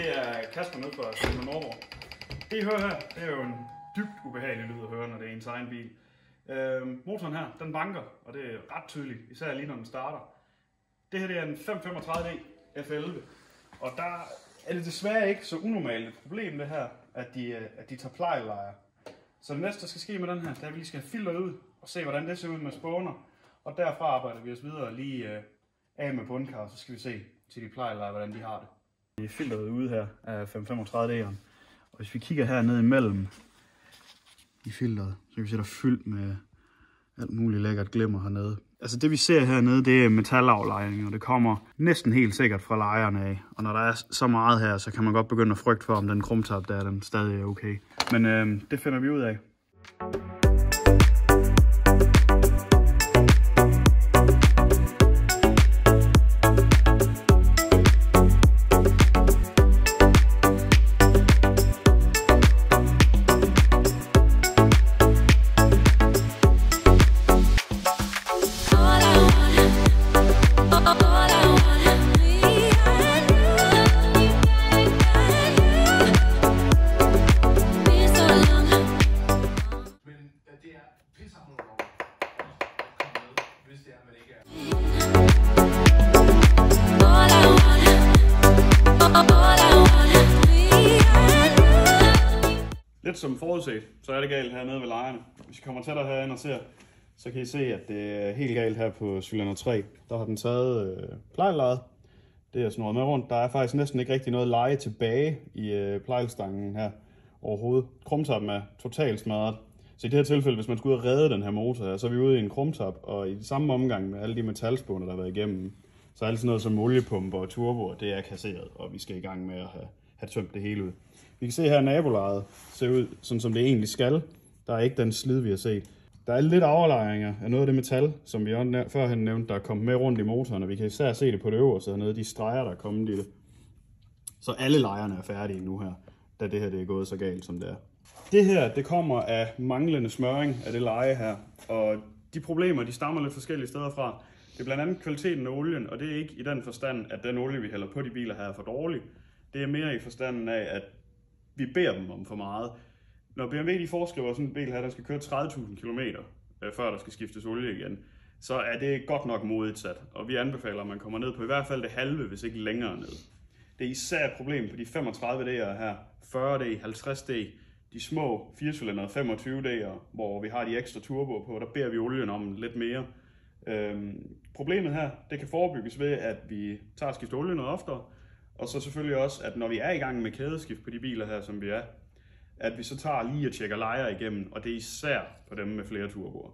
Det er Kasper nede fra Silmer Nordborg. Det I hører her, det er jo en dybt ubehagelig lyd at høre, når det er ens egen bil. Motoren her, den banker, og det er ret tydeligt, især lige når den starter. Det her det er en 535D F11, og der er det desværre ikke så unormalt et problem det her, at de tager plejelejer. Så det næste, der skal ske med den her, det er, at vi lige skal have filteret ud og se, hvordan det ser ud med spåner. Og derfra arbejder vi os videre lige af med bundkar, så skal vi se til de plejelejer, hvordan de har det. Vi er filteret ude her af 535D'eren, og hvis vi kigger her ned imellem i filteret, så kan vi se, der er fyldt med alt muligt lækkert glimmer hernede. Altså det vi ser hernede, det er metalaflejring, og det kommer næsten helt sikkert fra lejerne af. Og når der er så meget her, så kan man godt begynde at frygte for, om den krumtap der, den stadig er okay. Men det finder vi ud af. Lidt som forudset, så er det galt hernede ved lejerne. Hvis I kommer tættere herind og ser, så kan I se, at det er helt galt her på cylinder 3. Der har den taget plejelejet. Det er snurret med rundt. Der er faktisk næsten ikke rigtig noget leje tilbage i plejlestangen her overhovedet. Krumtappen er totalt smadret. Så i det her tilfælde, hvis man skulle ud og redde den her motor her, så er vi ude i en krumtap, og i samme omgang med alle de metalspåner, der har været igennem, så er alt sådan noget som oliepumper og turboer, det er kasseret, og vi skal i gang med at have tømt det hele ud. Vi kan se her, at nabolaget ser ud, sådan som det egentlig skal. Der er ikke den slid, vi har set. Der er lidt aflejringer af noget af det metal, som vi også førhen nævnte, der er kommet med rundt i motoren, og vi kan især se det på det øverste hernede, de streger, der er kommet i det. Så alle lejerne er færdige nu her, da det her det er gået så galt, som det er. Det her, det kommer af manglende smøring af det leje her, og de problemer, de stammer lidt forskellige steder fra. Det er blandt andet kvaliteten af olien, og det er ikke i den forstand, at den olie, vi hælder på de biler her, er for dårlig. Det er mere i forstanden af, at vi beder dem om for meget. Når BMW de foreskriver sådan en bil her, der skal køre 30.000 km, før der skal skiftes olie igen, så er det godt nok modigt sat. Og vi anbefaler, at man kommer ned på i hvert fald det halve, hvis ikke længere ned. Det er især et problem på de 35D'er her, 40D, 50D, de små 4-cylindrede 25D'er, hvor vi har de ekstra turboer på, der beder vi olien om lidt mere. Problemet her, det kan forebygges ved, at vi tager at skifte olie noget oftere, og så selvfølgelig også, at når vi er i gang med kædeskift på de biler her, som vi er, at vi så tager lige og tjekker lejer igennem, og det er især på dem med flere turboer.